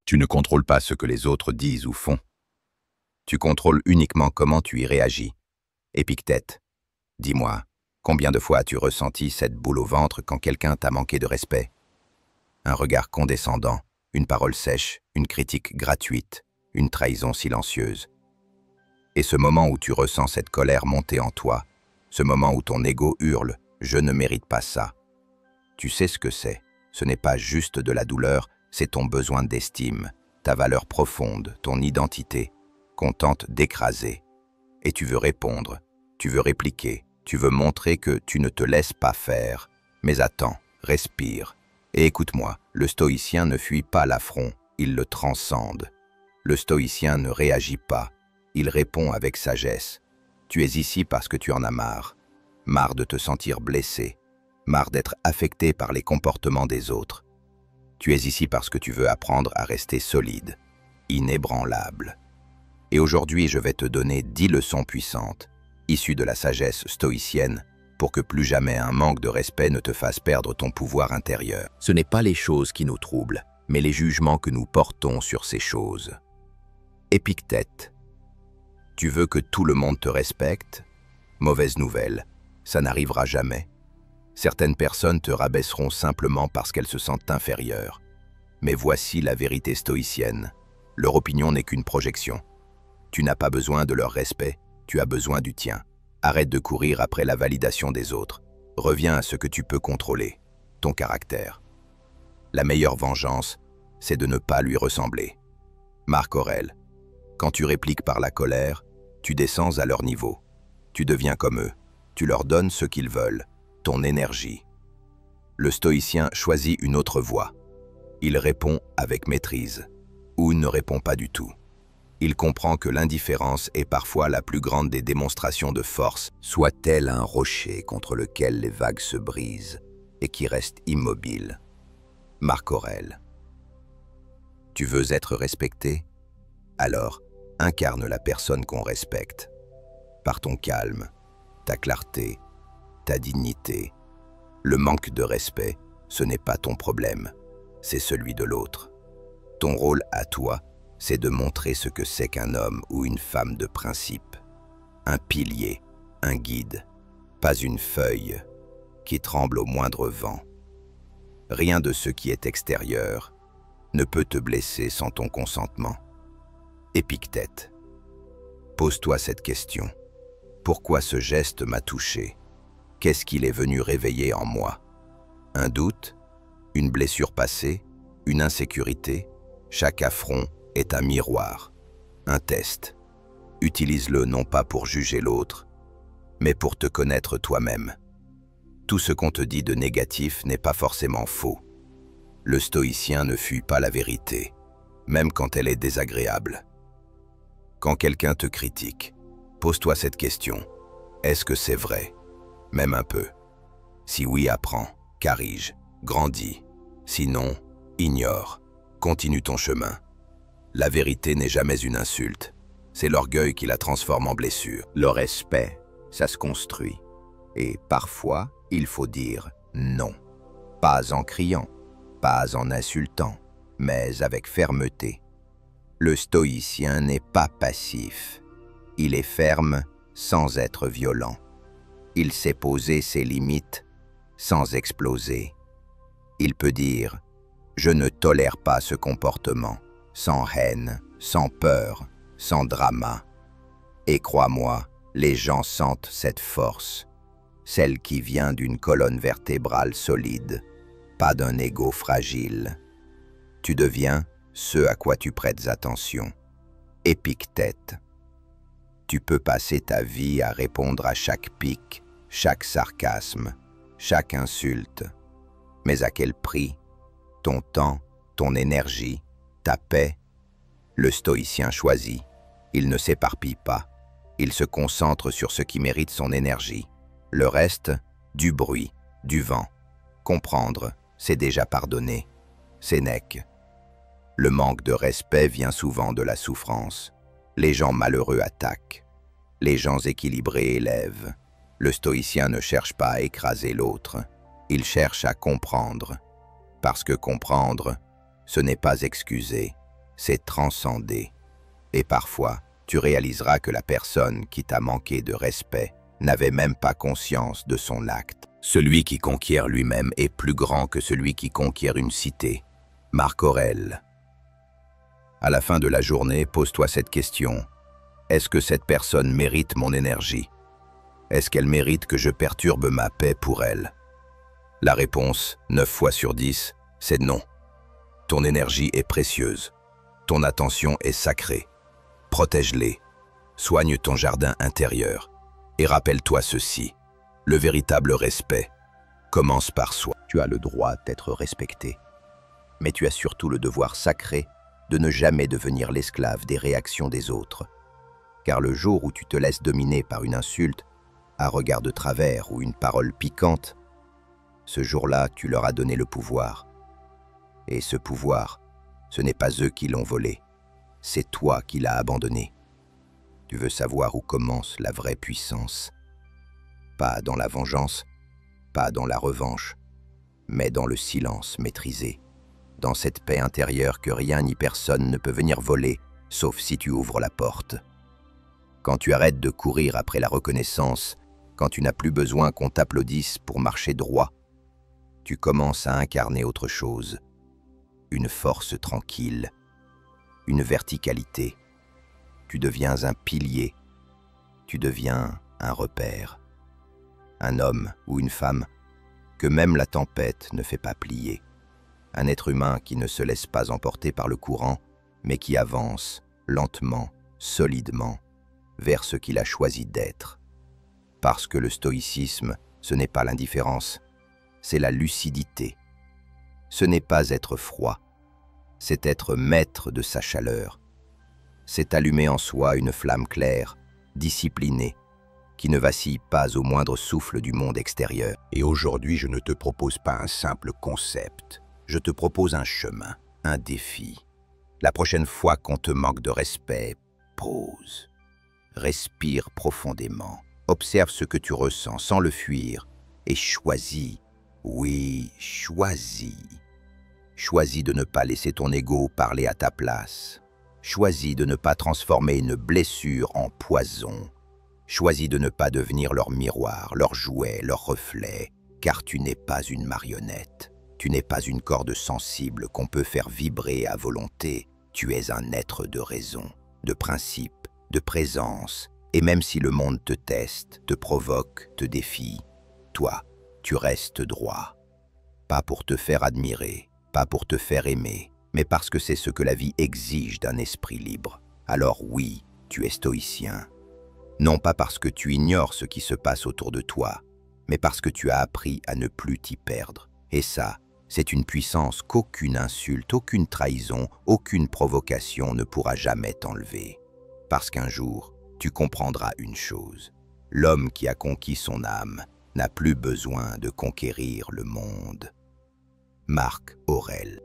Tu ne contrôles pas ce que les autres disent ou font. Tu contrôles uniquement comment tu y réagis. Épictète, dis-moi, combien de fois as-tu ressenti cette boule au ventre quand quelqu'un t'a manqué de respect? Un regard condescendant, une parole sèche, une critique gratuite, une trahison silencieuse. Et ce moment où tu ressens cette colère monter en toi, ce moment où ton ego hurle « je ne mérite pas ça », tu sais ce que c'est. Ce n'est pas juste de la douleur, c'est ton besoin d'estime, ta valeur profonde, ton identité, qu'on tente d'écraser. Et tu veux répondre, tu veux répliquer, tu veux montrer que tu ne te laisses pas faire. Mais attends, respire. Et écoute-moi, le stoïcien ne fuit pas l'affront, il le transcende. Le stoïcien ne réagit pas, il répond avec sagesse. Tu es ici parce que tu en as marre. Marre de te sentir blessé, marre d'être affecté par les comportements des autres. Tu es ici parce que tu veux apprendre à rester solide, inébranlable. Et aujourd'hui, je vais te donner 10 leçons puissantes, issues de la sagesse stoïcienne, pour que plus jamais un manque de respect ne te fasse perdre ton pouvoir intérieur. Ce n'est pas les choses qui nous troublent, mais les jugements que nous portons sur ces choses. Épictète. Tu veux que tout le monde te respecte? Mauvaise nouvelle, ça n'arrivera jamais. Certaines personnes te rabaisseront simplement parce qu'elles se sentent inférieures. Mais voici la vérité stoïcienne. Leur opinion n'est qu'une projection. Tu n'as pas besoin de leur respect, tu as besoin du tien. Arrête de courir après la validation des autres. Reviens à ce que tu peux contrôler, ton caractère. La meilleure vengeance, c'est de ne pas lui ressembler. Marc Aurèle. Quand tu répliques par la colère, tu descends à leur niveau. Tu deviens comme eux. Tu leur donnes ce qu'ils veulent, ton énergie. Le stoïcien choisit une autre voie. Il répond avec maîtrise, ou ne répond pas du tout. Il comprend que l'indifférence est parfois la plus grande des démonstrations de force, soit-elle un rocher contre lequel les vagues se brisent et qui reste immobile. Marc Aurèle. Tu veux être respecté? Alors, incarne la personne qu'on respecte. Par ton calme, ta clarté, ta dignité. Le manque de respect, ce n'est pas ton problème, c'est celui de l'autre. Ton rôle à toi, c'est de montrer ce que c'est qu'un homme ou une femme de principe. Un pilier, un guide, pas une feuille qui tremble au moindre vent. Rien de ce qui est extérieur ne peut te blesser sans ton consentement. Épictète. Pose-toi cette question. Pourquoi ce geste m'a touché? Qu'est-ce qu'il est venu réveiller en moi? Un doute? Une blessure passée? Une insécurité? Chaque affront est un miroir, un test. Utilise-le non pas pour juger l'autre, mais pour te connaître toi-même. Tout ce qu'on te dit de négatif n'est pas forcément faux. Le stoïcien ne fuit pas la vérité, même quand elle est désagréable. Quand quelqu'un te critique, pose-toi cette question. Est-ce que c'est vrai? Même un peu. Si oui, apprends, corrige, grandis. Sinon, ignore, continue ton chemin. La vérité n'est jamais une insulte. C'est l'orgueil qui la transforme en blessure. Le respect, ça se construit. Et parfois, il faut dire non. Pas en criant, pas en insultant, mais avec fermeté. Le stoïcien n'est pas passif. Il est ferme sans être violent. Il sait poser ses limites sans exploser. Il peut dire « Je ne tolère pas ce comportement », sans haine, sans peur, sans drama. Et crois-moi, les gens sentent cette force, celle qui vient d'une colonne vertébrale solide, pas d'un ego fragile. Tu deviens ce à quoi tu prêtes attention. Épictète. Tu peux passer ta vie à répondre à chaque pique, chaque sarcasme, chaque insulte. Mais à quel prix? Ton temps, ton énergie, ta paix? Le stoïcien choisit. Il ne s'éparpille pas. Il se concentre sur ce qui mérite son énergie. Le reste, du bruit, du vent. Comprendre, c'est déjà pardonner. Sénèque. Le manque de respect vient souvent de la souffrance. Les gens malheureux attaquent. Les gens équilibrés élèvent. Le stoïcien ne cherche pas à écraser l'autre. Il cherche à comprendre. Parce que comprendre, ce n'est pas excuser, c'est transcender. Et parfois, tu réaliseras que la personne qui t'a manqué de respect n'avait même pas conscience de son acte. Celui qui conquiert lui-même est plus grand que celui qui conquiert une cité. Marc Aurèle. À la fin de la journée, pose-toi cette question. Est-ce que cette personne mérite mon énergie? Est-ce qu'elle mérite que je perturbe ma paix pour elle? La réponse, 9 fois sur 10, c'est non. Ton énergie est précieuse. Ton attention est sacrée. Protège-les. Soigne ton jardin intérieur. Et rappelle-toi ceci. Le véritable respect commence par soi. Tu as le droit d'être respecté. Mais tu as surtout le devoir sacré de ne jamais devenir l'esclave des réactions des autres. Car le jour où tu te laisses dominer par une insulte, un regard de travers ou une parole piquante, ce jour-là, tu leur as donné le pouvoir. Et ce pouvoir, ce n'est pas eux qui l'ont volé, c'est toi qui l'as abandonné. Tu veux savoir où commence la vraie puissance? Pas dans la vengeance, pas dans la revanche, mais dans le silence maîtrisé, dans cette paix intérieure que rien ni personne ne peut venir voler, sauf si tu ouvres la porte. Quand tu arrêtes de courir après la reconnaissance, quand tu n'as plus besoin qu'on t'applaudisse pour marcher droit, tu commences à incarner autre chose, une force tranquille, une verticalité. Tu deviens un pilier, tu deviens un repère, un homme ou une femme que même la tempête ne fait pas plier, un être humain qui ne se laisse pas emporter par le courant, mais qui avance lentement, solidement, vers ce qu'il a choisi d'être. Parce que le stoïcisme, ce n'est pas l'indifférence, c'est la lucidité. Ce n'est pas être froid, c'est être maître de sa chaleur. C'est allumer en soi une flamme claire, disciplinée, qui ne vacille pas au moindre souffle du monde extérieur. Et aujourd'hui, je ne te propose pas un simple concept, je te propose un chemin, un défi. La prochaine fois qu'on te manque de respect, pause. Respire profondément, observe ce que tu ressens sans le fuir et choisis, oui, choisis. Choisis de ne pas laisser ton ego parler à ta place. Choisis de ne pas transformer une blessure en poison. Choisis de ne pas devenir leur miroir, leur jouet, leur reflet, car tu n'es pas une marionnette. Tu n'es pas une corde sensible qu'on peut faire vibrer à volonté. Tu es un être de raison, de principe, de présence, et même si le monde te teste, te provoque, te défie, toi, tu restes droit. Pas pour te faire admirer, pas pour te faire aimer, mais parce que c'est ce que la vie exige d'un esprit libre. Alors oui, tu es stoïcien. Non pas parce que tu ignores ce qui se passe autour de toi, mais parce que tu as appris à ne plus t'y perdre. Et ça, c'est une puissance qu'aucune insulte, aucune trahison, aucune provocation ne pourra jamais t'enlever. Parce qu'un jour, tu comprendras une chose. L'homme qui a conquis son âme n'a plus besoin de conquérir le monde. Marc Aurèle.